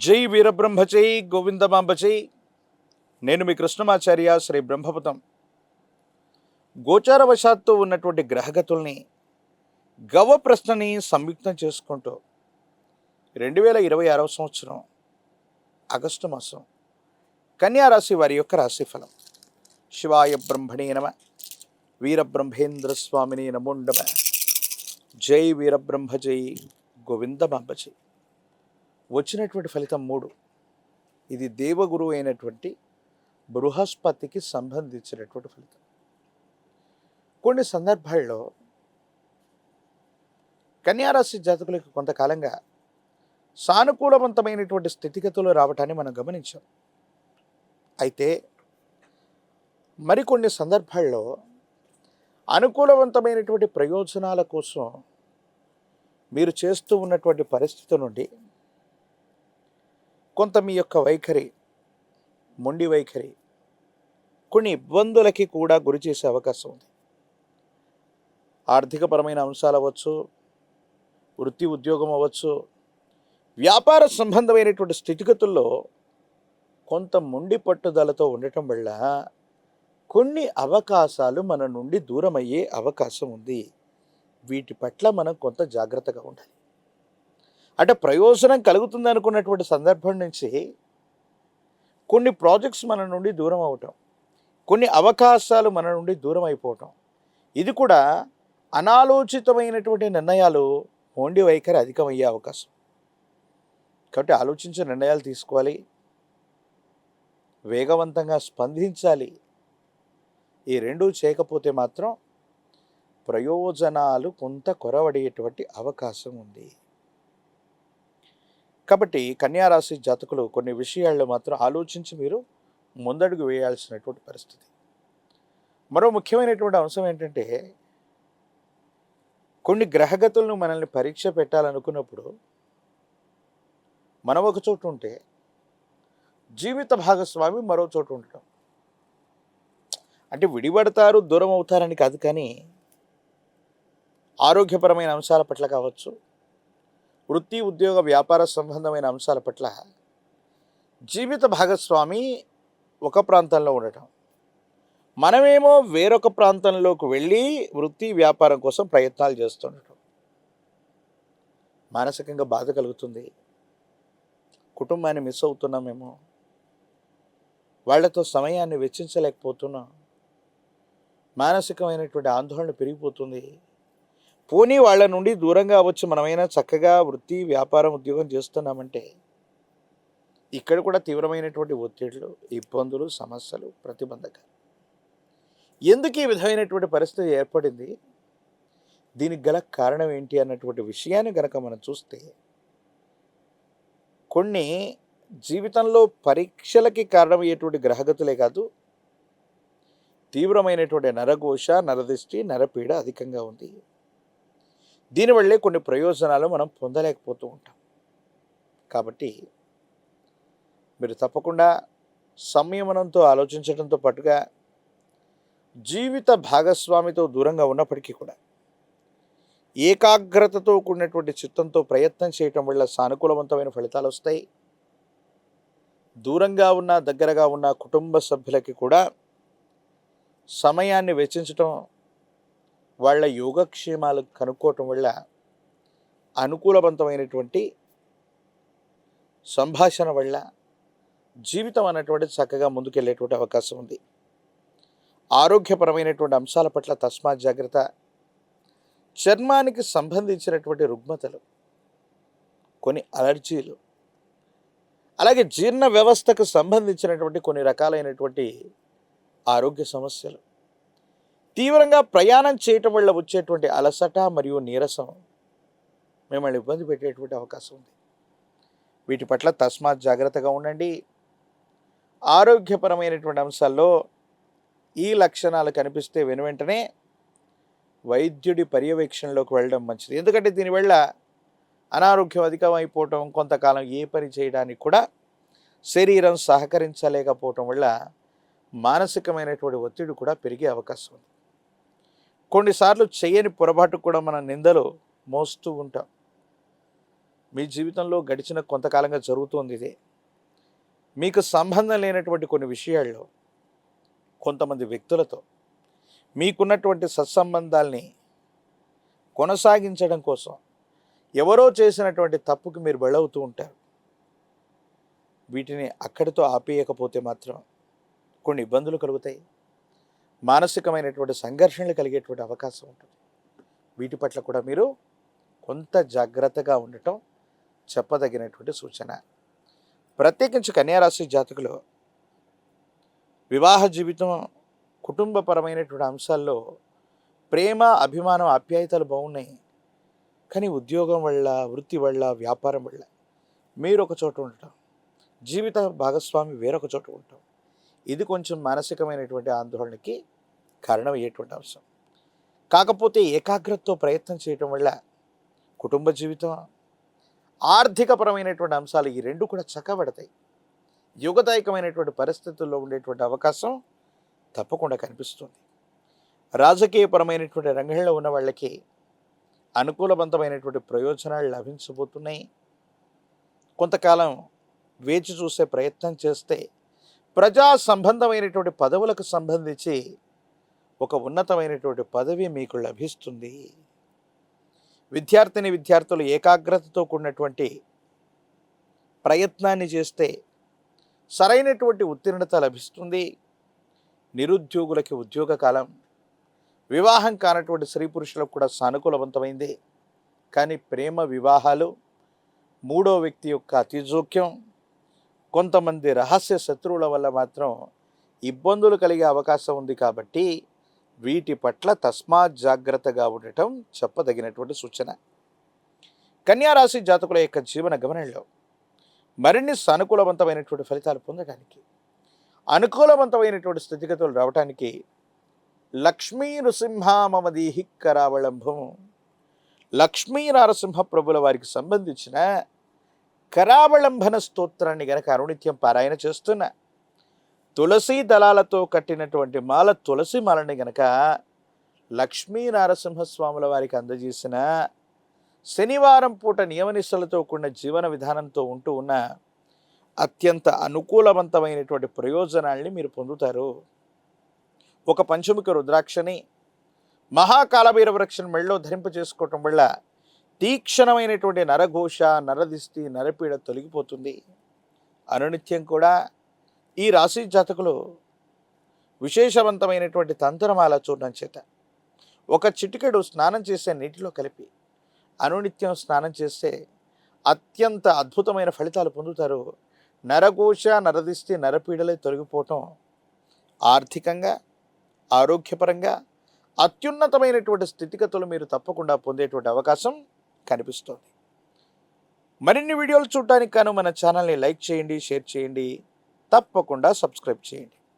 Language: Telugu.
జై వీరబ్రహ్మచై గోవిందమాంబచై. నేను మీ కృష్ణమాచార్య శ్రీ బ్రహ్మపదం. గోచారవశాత్తు ఉన్నటువంటి గ్రహగతుల్ని గవ ప్రశ్నని సంయుక్తం చేసుకుంటూ 2026 సంవత్సరం ఆగస్టు మాసం కన్యారాశి వారి యొక్క రాశిఫలం. శివాయ బ్రహ్మణే నమ. వీరబ్రహ్మేంద్ర స్వామిని నమోండమ. జై వీరబ్రహ్మజై గోవిందమాంబచై. వచ్చినటువంటి ఫలితం 3. ఇది దేవగురువు అయినటువంటి బృహస్పతికి సంబంధించినటువంటి ఫలితం. కొన్ని సందర్భాల్లో కన్యారాశి జాతకులకు కొంతకాలంగా సానుకూలవంతమైనటువంటి స్థితిగతులు రావటాన్ని మనం గమనించాం. అయితే మరికొన్ని సందర్భాల్లో అనుకూలవంతమైనటువంటి ప్రయోజనాల కోసం మీరు చేస్తూ ఉన్నటువంటి పరిస్థితి నుండి కొంత మీ యొక్క వైఖరి, మొండి వైఖరి కొన్ని ఇబ్బందులకి కూడా గురి చేసే అవకాశం ఉంది. ఆర్థికపరమైన అంశాలు అవ్వచ్చు, వృత్తి ఉద్యోగం అవ్వచ్చు, వ్యాపార సంబంధమైనటువంటి స్థితిగతుల్లో కొంత మొండి పట్టుదలతో ఉండటం వల్ల కొన్ని అవకాశాలు మన నుండి దూరం అయ్యే అవకాశం ఉంది. వీటి పట్ల మనం కొంత జాగ్రత్తగా ఉండాలి. అంటే ప్రయోజనం కలుగుతుంది అనుకున్నటువంటి సందర్భం నుంచి కొన్ని ప్రాజెక్ట్స్ మన నుండి దూరం అవటం, కొన్ని అవకాశాలు మన నుండి దూరం అయిపోవటం, ఇది కూడా అనాలోచితమైనటువంటి నిర్ణయాలు, మొండి వైఖరి అధికమయ్యే అవకాశం. కాబట్టి ఆలోచించే నిర్ణయాలు తీసుకోవాలి, వేగవంతంగా స్పందించాలి. ఈ రెండూ చేయకపోతే మాత్రం ప్రయోజనాలు కొంత కొరవడేటువంటి అవకాశం ఉంది. కాబట్టి కన్యారాశి జాతకులు కొన్ని విషయాల్లో మాత్రం ఆలోచించి మీరు ముందడుగు వేయాల్సినటువంటి పరిస్థితి. మరో ముఖ్యమైనటువంటి అంశం ఏంటంటే, కొన్ని గ్రహగతులను మనల్ని పరీక్ష పెట్టాలనుకున్నప్పుడు మనం ఒక చోటు ఉంటే జీవిత భాగస్వామి మరో చోటు ఉండటం. అంటే విడిపడతారు, దూరం అవుతారని కాదు, కానీ ఆరోగ్యపరమైన అంశాల పట్ల కావచ్చు, వృత్తి ఉద్యోగ వ్యాపార సంబంధమైన అంశాల పట్ల జీవిత భాగస్వామి ఒక ప్రాంతంలో ఉండటం, మనమేమో వేరొక ప్రాంతంలోకి వెళ్ళి వృత్తి వ్యాపారం కోసం ప్రయత్నాలు చేస్తుండటం మానసికంగా బాధ కలుగుతుంది. కుటుంబాన్ని మిస్ అవుతున్నామేమో, వాళ్లతో సమయాన్ని వెచ్చించలేకపోతున్నాం, మానసికమైనటువంటి ఆందోళన పెరిగిపోతుంది. పోనీ వాళ్ళ నుండి దూరంగా వచ్చి మనమైనా చక్కగా వృత్తి వ్యాపారం ఉద్యోగం చేస్తున్నామంటే ఇక్కడ కూడా తీవ్రమైనటువంటి ఒత్తిడులు, ఇబ్బందులు, సమస్యలు, ప్రతిబంధకాలు. ఎందుకు ఈ విధమైనటువంటి పరిస్థితి ఏర్పడింది, దీనికి గల కారణం ఏంటి అన్నటువంటి విషయాన్ని గనక మనం చూస్తే, కొన్ని జీవితంలో పరీక్షలకి కారణమయ్యేటువంటి గ్రహగతులే కాదు, తీవ్రమైనటువంటి నరఘోష, నరదిష్టి, నరపీడ అధికంగా ఉంది. దీనివల్లే కొన్ని ప్రయోజనాలు మనం పొందలేకపోతూ ఉంటాం. కాబట్టి మీరు తప్పకుండా సంయమనంతో ఆలోచించడంతో పాటుగా జీవిత భాగస్వామితో దూరంగా ఉన్నప్పటికీ కూడా ఏకాగ్రతతో కూడినటువంటి చిత్తంతో ప్రయత్నం చేయటం వల్ల సానుకూలవంతమైన ఫలితాలు వస్తాయి. దూరంగా ఉన్న, దగ్గరగా ఉన్న కుటుంబ సభ్యులకి కూడా సమయాన్ని వెచ్చించటం, వాళ్ళ యోగక్షేమాలు కనుక్కోవటం వల్ల అనుకూలవంతమైనటువంటి సంభాషణ వల్ల జీవితం అన్నటువంటి చక్కగా ముందుకెళ్ళేటువంటి అవకాశం ఉంది. ఆరోగ్యపరమైనటువంటి అంశాల పట్ల తస్మాత్ జాగ్రత్త. చర్మానికి సంబంధించినటువంటి రుగ్మతలు, కొన్ని అలర్జీలు, అలాగే జీర్ణ వ్యవస్థకు సంబంధించినటువంటి కొన్ని రకాలైనటువంటి ఆరోగ్య సమస్యలు, తీవ్రంగా ప్రయాణం చేయటం వల్ల వచ్చేటువంటి అలసట మరియు నీరసం మిమ్మల్ని ఇబ్బంది పెట్టేటువంటి అవకాశం ఉంది. వీటి పట్ల తస్మాత్ జాగ్రత్తగా ఉండండి. ఆరోగ్యపరమైనటువంటి అంశాల్లో ఈ లక్షణాలు కనిపిస్తే వెనువెంటనే వైద్యుడి పర్యవేక్షణలోకి వెళ్ళడం మంచిది. ఎందుకంటే దీనివల్ల అనారోగ్యం అధికమైపోవటం, కొంతకాలం ఏ పని చేయడానికి కూడా శరీరం సహకరించలేకపోవటం వల్ల మానసికమైనటువంటి ఒత్తిడి కూడా పెరిగే అవకాశం ఉంది. కొన్నిసార్లు చేయని పొరపాటు కూడా మన నిందలు మోస్తూ ఉంటాం. మీ జీవితంలో గడిచిన కొంతకాలంగా జరుగుతోంది ఇదే. మీకు సంబంధం లేనటువంటి కొన్ని విషయాల్లో కొంతమంది వ్యక్తులతో మీకున్నటువంటి సత్సంబంధాల్ని కొనసాగించడం కోసం ఎవరో చేసినటువంటి తప్పుకి మీరు బలవుతూ ఉంటారు. వీటిని అక్కడితో ఆపేయకపోతే మాత్రం కొన్ని ఇబ్బందులు కలుగుతాయి. మానసికమైనటువంటి సంఘర్షణలు కలిగేటువంటి అవకాశం ఉంటుంది. వీటి పట్ల కూడా మీరు కొంత జాగ్రత్తగా ఉండటం చెప్పదగినటువంటి సూచన. ప్రత్యేకించి కన్యారాశి జాతకులు వివాహ జీవితం, కుటుంబపరమైనటువంటి అంశాల్లో ప్రేమ, అభిమానం, ఆప్యాయతలు బాగున్నాయి. కానీ ఉద్యోగం వల్ల, వృత్తి వల్ల, వ్యాపారం వల్ల మీరు ఒక చోట ఉండటం, జీవిత భాగస్వామి వేరొక చోట ఉండటం, ఇది కొంచెం మానసికమైనటువంటి ఆందోళనకి కారణమయ్యేటువంటి అంశం. కాకపోతే ఏకాగ్రతతో ప్రయత్నం చేయటం వల్ల కుటుంబ జీవితం, ఆర్థికపరమైనటువంటి అంశాలు ఈ రెండు కూడా చక్కబడతాయి. యుగదాయకమైనటువంటి పరిస్థితుల్లో ఉండేటువంటి అవకాశం తప్పకుండా కనిపిస్తుంది. రాజకీయపరమైనటువంటి రంగంలో ఉన్న వాళ్ళకి అనుకూలవంతమైనటువంటి ప్రయోజనాలు లభించబోతున్నాయి. కొంతకాలం వేచి చూసే ప్రయత్నం చేస్తే ప్రజా సంబంధమైనటువంటి పదవులకు సంబంధించి ఒక ఉన్నతమైనటువంటి పదవి మీకు లభిస్తుంది. విద్యార్థులు ఏకాగ్రతతో కూడినటువంటి ప్రయత్నాన్ని చేస్తే సరైనటువంటి ఉత్తీర్ణత లభిస్తుంది. నిరుద్యోగులకి ఉద్యోగ కాలం, వివాహం కానటువంటి స్త్రీ పురుషులకు కూడా సానుకూలవంతమైంది. కానీ ప్రేమ వివాహాలు, మూడో వ్యక్తి యొక్క అతి జోక్యం, కొంతమంది రహస్య శత్రువుల వల్ల మాత్రం ఇబ్బందులు కలిగే అవకాశం ఉంది. కాబట్టి వీటి పట్ల తస్మాత్ జాగ్రత్తగా ఉండటం చెప్పదగినటువంటి సూచన. కన్యారాశి జాతకుల యొక్క జీవన గమనంలో మరిన్ని సానుకూలవంతమైనటువంటి ఫలితాలు పొందడానికి, అనుకూలవంతమైనటువంటి స్థితిగతులు రావడానికి లక్ష్మీ నృసింహ మమదీహి కరావళంబం, లక్ష్మీ నారసింహ ప్రభుల వారికి సంబంధించిన కరావళంబన స్తోత్రాన్ని గనక అనునిత్యం పారాయణ చేస్తున్న, తులసి దళాలతో కట్టినటువంటి మాల, తులసి మాలని గనక లక్ష్మీ నారసింహస్వాముల వారికి అందజేసిన, శనివారం పూట నియమనిష్టలతో కూడిన జీవన విధానంతో ఉంటూ ఉన్న అత్యంత అనుకూలవంతమైనటువంటి ప్రయోజనాల్ని మీరు పొందుతారు. ఒక పంచముఖ రుద్రాక్షని, మహాకాలభైర వృక్షం మెళ్ళలో ధరింప చేసుకోవటం వల్ల తీక్షణమైనటువంటి నరఘోష, నరదిష్టి, నరపీడ తొలగిపోతుంది. అనునిత్యం కూడా ఈ రాశి జాతకులు విశేషవంతమైనటువంటి తంత్రమాల చూడడం చేత ఒక చిటికెడు స్నానం చేసే నీటిలో కలిపి అనునిత్యం స్నానం చేస్తే అత్యంత అద్భుతమైన ఫలితాలు పొందుతారు. నరఘోష, నరదిష్టి, నరపీడలే తొలగిపోవటం ఆర్థికంగా, ఆరోగ్యపరంగా అత్యున్నతమైనటువంటి స్థితిగతులు మీరు తప్పకుండా పొందేటువంటి అవకాశం కనిపిస్తోంది. మరిన్ని వీడియోలు చూడటానికి గాను మన ఛానల్ని లైక్ చేయండి, షేర్ చేయండి, తప్పకుండా సబ్స్క్రైబ్ చేయండి.